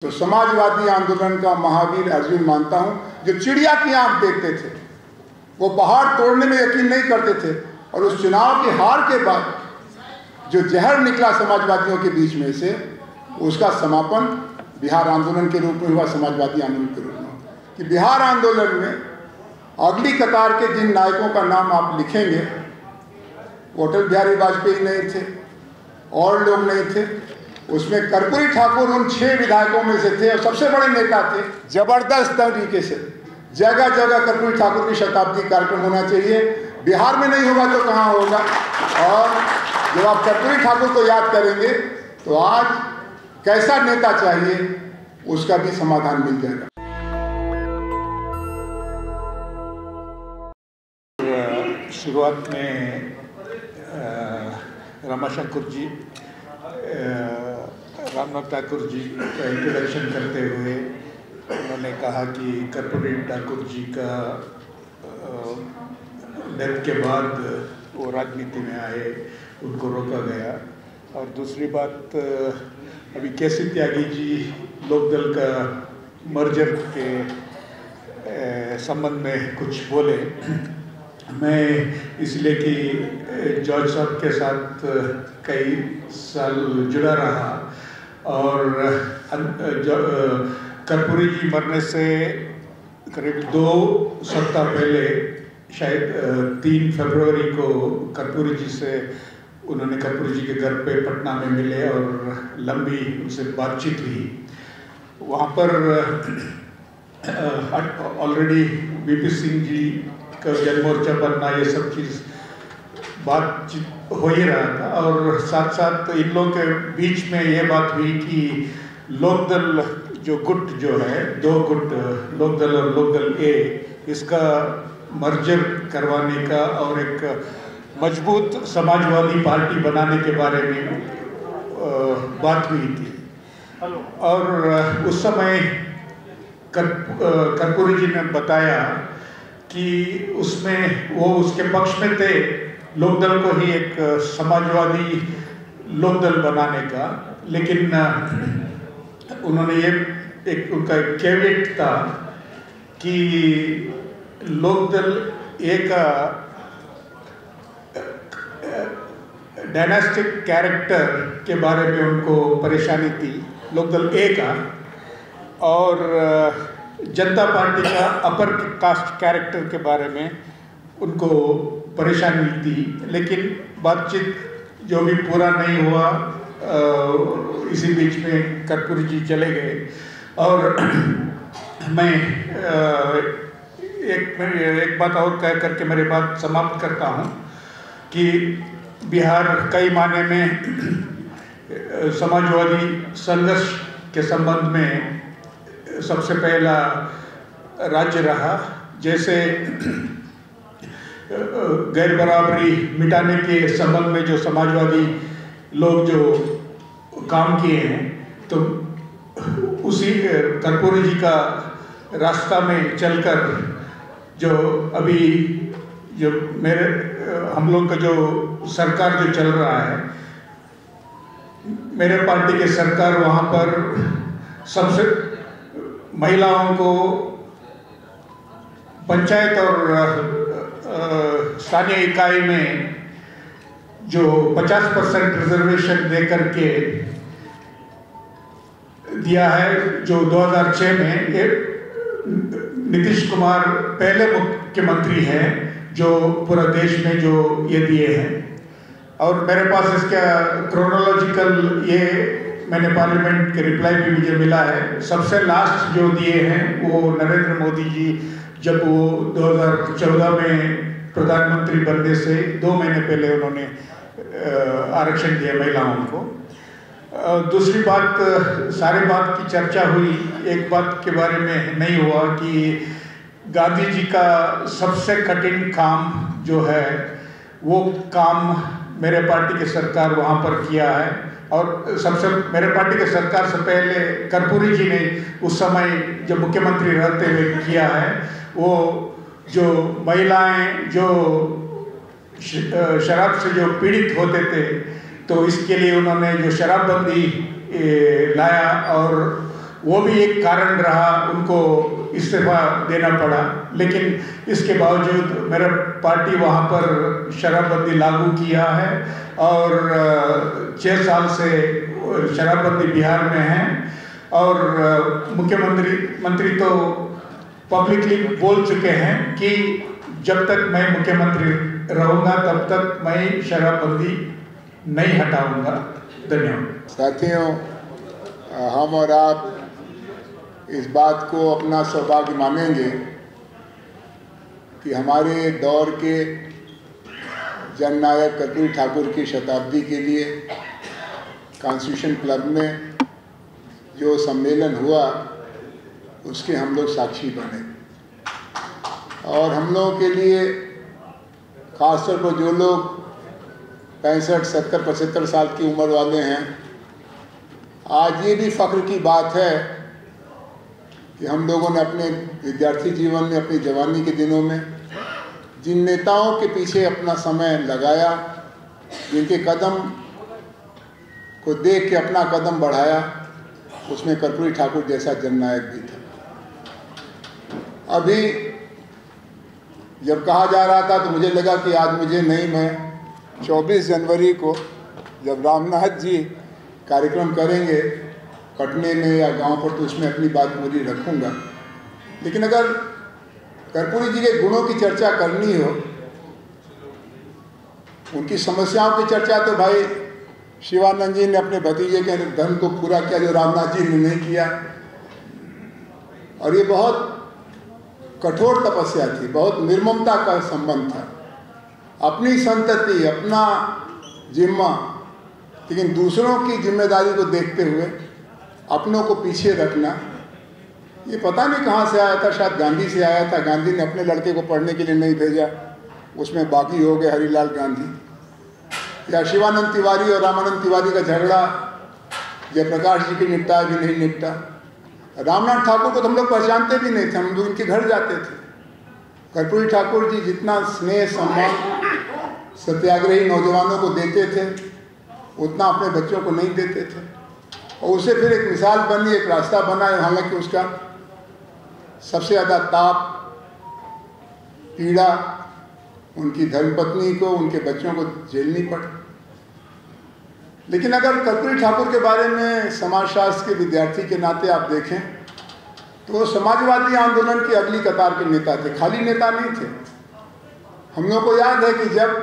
तो समाजवादी आंदोलन का महावीर अर्जुन मानता हूं, जो चिड़िया की आंख देखते थे, वो पहाड़ तोड़ने में यकीन नहीं करते थे, और उस चुनाव की हार के बाद जो जहर निकला समाजवादियों के बीच में से, उसका समापन बिहार आंदोलन के रूप में हुआ, समाजवादी आंदोलन के रूप में। कि बिहार आंदोलन में अगली कतार के जिन नायकों का नाम आप लिखेंगे, वो अटल बिहारी वाजपेयी नहीं थे, और लोग नहीं थे। उसमें कर्पूरी ठाकुर उन 6 विधायकों में से थे और सबसे बड़े नेता थे। जबरदस्त तरीके से जगह जगह कर्पूरी ठाकुर की शताब्दी कार्यक्रम होना चाहिए। बिहार में नहीं होगा तो कहाँ होगा? और जब आप कर्पूरी ठाकुर को याद करेंगे तो आज कैसा नेता चाहिए, उसका भी समाधान मिल जाएगा। शुरुआत में रमाशंकर जी, रामनाथ ठाकुर जी का इंट्रोडक्शन करते हुए उन्होंने कहा कि कर्पूरी ठाकुर जी का डेथ के बाद वो राजनीति में आए, उनको रोका गया। और दूसरी बात, अभी केसी त्यागी जी लोकदल का मर्जर के संबंध में कुछ बोले। मैं इसलिए कि जॉर्ज साहब के साथ कई साल जुड़ा रहा, और कर्पूरी जी मरने से करीब 2 सप्ताह पहले, शायद 3 फरवरी को कर्पूरी जी से उन्होंने कर्पूरी जी के घर पे पटना में मिले और लंबी उनसे बातचीत हुई। वहाँ पर ऑलरेडी वीपी सिंह जी का जनमोर्चा बनना, ये सब चीज़ बातचीत हो ही रहा था। और साथ साथ इन लोगों के बीच में ये बात हुई कि लोकदल जो गुट जो है, 2 गुट, लोकदल और लोकदल ए, इसका मर्जर करवाने का और एक मजबूत समाजवादी पार्टी बनाने के बारे में बात हुई थी। और उस समय कर्पूरी जी ने बताया कि उसमें वो उसके पक्ष में थे, लोकदल को ही एक समाजवादी लोकदल बनाने का। लेकिन उन्होंने ये एक उनका कैविएट था कि लोकदल ए का डायनास्टिक कैरेक्टर के बारे में उनको परेशानी थी, लोकदल ए का, और जनता पार्टी का अपर कास्ट कैरेक्टर के बारे में उनको परेशानी थी। लेकिन बातचीत जो भी पूरा नहीं हुआ, इसी बीच में कर्पूरी जी चले गए। और मैं एक बात और कह करके मेरी बात समाप्त करता हूँ कि बिहार कई मायने में समाजवादी संघर्ष के संबंध में सबसे पहला राज्य रहा। जैसे गैर बराबरी मिटाने के संबंध में जो समाजवादी लोग जो काम किए हैं, तो उसी कर्पूरी जी का रास्ता में चलकर जो अभी जो हम लोग का जो सरकार जो चल रहा है, मेरे पार्टी की सरकार, वहाँ पर सबसे महिलाओं को पंचायत और स्थानीय इकाई में जो 50% रिजर्वेशन दे करके दिया है, जो 2006 में नीतीश कुमार पहले मुख्यमंत्री हैं जो पूरा देश में जो ये दिए हैं। और मेरे पास इसका क्रोनोलॉजिकल ये मैंने पार्लियामेंट के रिप्लाई भी मुझे मिला है। सबसे लास्ट जो दिए हैं वो नरेंद्र मोदी जी जब वो 2014 में प्रधानमंत्री बनने से 2 महीने पहले उन्होंने आरक्षण दिया महिलाओं को। दूसरी बात, सारे बात की चर्चा हुई, एक बात के बारे में नहीं हुआ कि गांधी जी का सबसे कठिन काम जो है, वो काम मेरे पार्टी की सरकार वहाँ पर किया है। और सबसे मेरे पार्टी की सरकार से पहले कर्पूरी जी ने उस समय जब मुख्यमंत्री रहते हुए किया है। वो जो महिलाएं जो शराब से जो पीड़ित होते थे, तो इसके लिए उन्होंने जो शराबबंदी लाया और वो भी एक कारण रहा, उनको इस्तीफा देना पड़ा। लेकिन इसके बावजूद मेरा पार्टी वहाँ पर शराबबंदी लागू किया है और 6 साल से शराबबंदी बिहार में है। और मंत्री तो पब्लिकली बोल चुके हैं कि जब तक मैं मुख्यमंत्री रहूँगा तब तक मैं शराबबंदी नहीं हटाऊंगा। धन्यवाद। साथियों, हम और आप इस बात को अपना सौभाग्य मानेंगे कि हमारे दौर के जननायक कर्पूरी ठाकुर की शताब्दी के लिए कॉन्स्टिट्यूशन क्लब में जो सम्मेलन हुआ उसके हम लोग साक्षी बने। और हम लोगों के लिए खासतौर पर जो लोग 65, 70, 75 साल की उम्र वाले हैं, आज ये भी फ़ख्र की बात है कि हम लोगों ने अपने विद्यार्थी जीवन में, अपनी जवानी के दिनों में जिन नेताओं के पीछे अपना समय लगाया, जिनके कदम को देख के अपना कदम बढ़ाया, उसमें कर्पूरी ठाकुर जैसा जननायक भी था। अभी जब कहा जा रहा था तो मुझे लगा कि आज मुझे नहीं, मैं 24 जनवरी को जब रामनाथ जी कार्यक्रम करेंगे पटने में या गांव पर, तो उसमें अपनी बात पूरी रखूंगा। लेकिन अगर कर्पूरी जी के गुणों की चर्चा करनी हो, उनकी समस्याओं की चर्चा, तो भाई शिवानंद जी ने अपने भतीजे के धर्म को पूरा किया जो रामनाथ जी ने नहीं किया। और ये बहुत कठोर तपस्या थी, बहुत निर्ममता का संबंध था। अपनी संतति, अपना जिम्मा, लेकिन दूसरों की जिम्मेदारी को देखते हुए अपनों को पीछे रखना, ये पता नहीं कहाँ से आया था। शायद गांधी से आया था। गांधी ने अपने लड़के को पढ़ने के लिए नहीं भेजा, उसमें बाकी हो गए हरिलाल गांधी। या शिवानंद तिवारी और रामानंद तिवारी का झगड़ा जयप्रकाश जी की निपटाया भी नहीं निपटा। रामनाथ ठाकुर को तो हम लोग पहचानते भी नहीं थे, हम लोग उनके घर जाते थे। कर्पूरी ठाकुर जी जितना स्नेह सम्मान सत्याग्रही नौजवानों को देते थे, उतना अपने बच्चों को नहीं देते थे। और उसे फिर एक मिसाल बनी, एक रास्ता बना। हालांकि उसका सबसे ज़्यादा ताप, पीड़ा उनकी धर्मपत्नी को, उनके बच्चों को झेलनी पड़ी। लेकिन अगर कर्पूरी ठाकुर के बारे में समाजशास्त्र के विद्यार्थी के नाते आप देखें तो वो समाजवादी आंदोलन की अगली कतार के नेता थे, खाली नेता नहीं थे। हम लोगों को याद है कि जब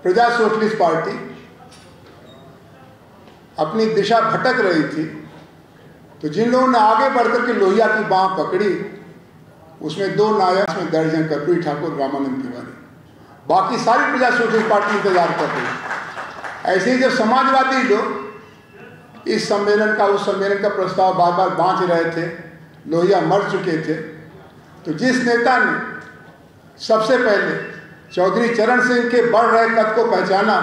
प्रजा सोशलिस्ट पार्टी अपनी दिशा भटक रही थी तो जिन लोगों ने आगे बढ़कर के लोहिया की बांह पकड़ी, उसमें 2 नायक में दर्ज हैं, कर्पूरी ठाकुर, रामानंद तिवारी। बाकी सारी प्रजा सोशलिस्ट पार्टी इंतजार कर रही। ऐसे ही जब समाजवादी लोग इस सम्मेलन का, उस सम्मेलन का प्रस्ताव बार बार बांध रहे थे, लोहिया मर चुके थे, तो जिस नेता ने सबसे पहले चौधरी चरण सिंह के बढ़ रहे कद को पहचाना,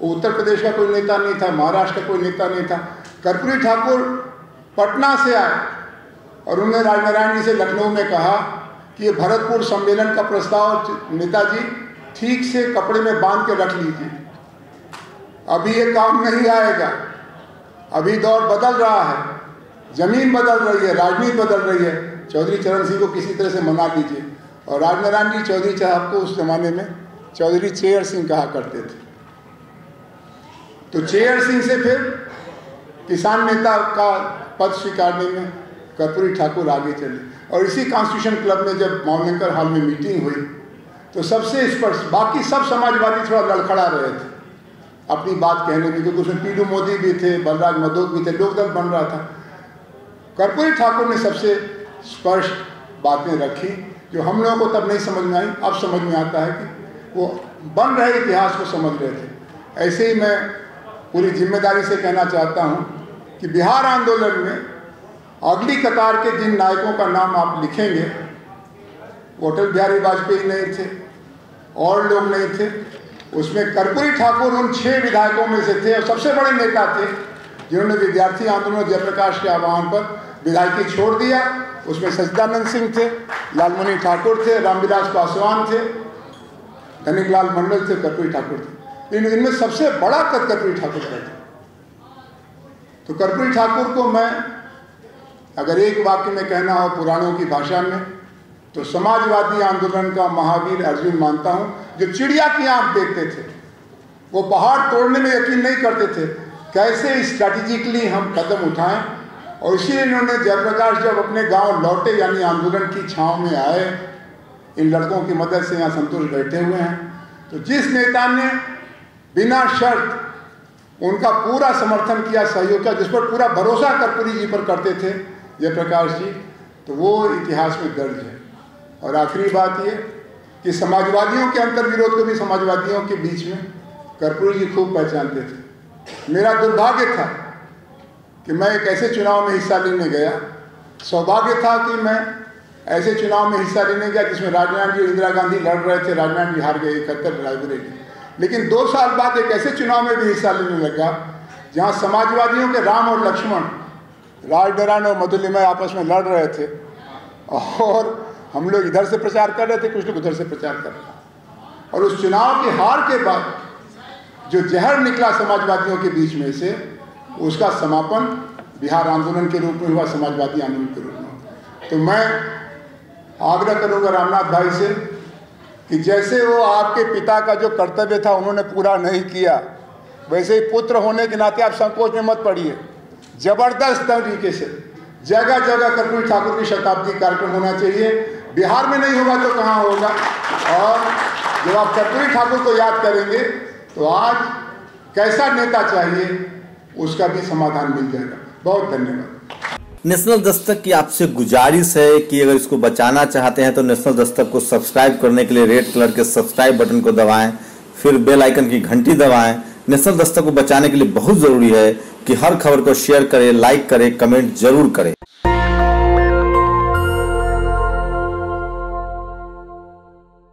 वो उत्तर प्रदेश का कोई नेता नहीं था, महाराष्ट्र का कोई नेता नहीं था। कर्पूरी ठाकुर पटना से आए और उन्होंने राजनारायण जी से लखनऊ में कहा कि ये भरतपुर सम्मेलन का प्रस्ताव नेताजी ठीक से कपड़े में बांध के रख लीजिए, अभी ये काम नहीं आएगा, अभी दौर बदल रहा है, जमीन बदल रही है, राजनीति बदल रही है, चौधरी चरण सिंह को किसी तरह से मना लीजिए। और राजनारायण जी चौधरी साहब को उस जमाने में चौधरी चेयर सिंह कहा करते थे। तो चेयर सिंह से फिर किसान नेता का पद स्वीकारने में कर्पूरी ठाकुर आगे चले। और इसी कॉन्स्टिट्यूशन क्लब में जब मौलंकर हॉल में मीटिंग हुई तो सबसे स्पष्ट, बाकी सब समाजवादी थोड़ा लड़खड़ा रहे थे अपनी बात कहने में, क्योंकि उसमें पीलू मोदी भी थे, बलराज मधोक भी थे, लोकदल बन रहा था। कर्पूरी ठाकुर ने सबसे स्पष्ट बातें रखी जो हम लोगों को तब नहीं समझ में आई, अब समझ में आता है कि वो बन रहे इतिहास को समझ रहे थे। ऐसे ही मैं पूरी जिम्मेदारी से कहना चाहता हूँ कि बिहार आंदोलन में अगली कतार के जिन नायकों का नाम आप लिखेंगे, वो अटल बिहारी वाजपेयी नहीं थे और लोग नहीं थे, उसमें कर्पूरी ठाकुर उन 6 विधायकों में से थे और सबसे बड़े नेता थे जिन्होंने विद्यार्थी आंदोलन जयप्रकाश के आह्वान पर विधायकी छोड़ दिया। उसमें सच्चिदानंद सिंह थे, लालमणि ठाकुर थे, रामविलास पासवान थे, धनिकलाल मंडल थे, कर्पूरी ठाकुर थे। इनमें सबसे बड़ा कद कर्पूरी ठाकुर का था। तो कर्पूरी ठाकुर को मैं अगर एक वाक्य में कहना हो पुराणों की भाषा में, तो समाजवादी आंदोलन का महावीर अर्जुन मानता हूं। जो चिड़िया की आंख देखते थे, वो पहाड़ तोड़ने में यकीन नहीं करते थे, कैसे स्ट्रैटेजिकली हम कदम उठाएं। और इसीलिए इन्होंने जयप्रकाश जब अपने गांव लौटे, यानी आंदोलन की छांव में आए, इन लड़कों की मदद से यहाँ संतोष बैठे हुए हैं, तो जिस नेता ने बिना शर्त उनका पूरा समर्थन किया, सहयोग किया, जिस पर पूरा भरोसा कर्पूरी जी पर करते थे जयप्रकाश जी, तो वो इतिहास में दर्ज है। और आखिरी बात ये कि समाजवादियों के अंतर्विरोध को भी समाजवादियों के बीच में कर्पूरी जी खूब पहचानते थे। मेरा दुर्भाग्य था कि मैं एक ऐसे चुनाव में हिस्सा लेने गया, सौभाग्य था कि मैं ऐसे चुनाव में हिस्सा लेने गया जिसमें राजनारायण जी, इंदिरा गांधी लड़ रहे थे, राजनारायण जी हार गए 71 रायबरेली। लेकिन 2 साल बाद एक ऐसे चुनाव में भी हिस्सा लेने लगा जहां समाजवादियों के राम और लक्ष्मण, राजनारायण और मधुलिमा आपस में लड़ रहे थे, और हम लोग इधर से प्रचार कर रहे थे, कुछ लोग उधर से प्रचार कर रहे थे। और उस चुनाव की हार के बाद जो जहर निकला समाजवादियों के बीच में से, उसका समापन बिहार आंदोलन के रूप में हुआ, समाजवादी आंदोलन के रूप में। तो मैं आग्रह करूंगा रामनाथ भाई से कि जैसे वो आपके पिता का जो कर्तव्य था उन्होंने पूरा नहीं किया, वैसे ही पुत्र होने के नाते आप संकोच में मत पड़िए। जबरदस्त तरीके से जगह जगह कर्पूरी ठाकुर की शताब्दी कार्यक्रम होना चाहिए। बिहार में नहीं होगा तो कहाँ होगा। और जब आप कर्पूरी ठाकुर को याद करेंगे तो आज कैसा नेता चाहिए उसका भी समाधान मिल जाएगा। बहुत धन्यवाद। नेशनल दस्तक की आपसे गुजारिश है कि अगर इसको बचाना चाहते हैं तो नेशनल दस्तक को सब्सक्राइब करने के लिए रेड कलर के सब्सक्राइब बटन को दबाएं, फिर बेल आइकन की घंटी दबाएं। नेशनल दस्तक को बचाने के लिए बहुत जरूरी है कि हर खबर को शेयर करें, लाइक करें, कमेंट जरूर करें।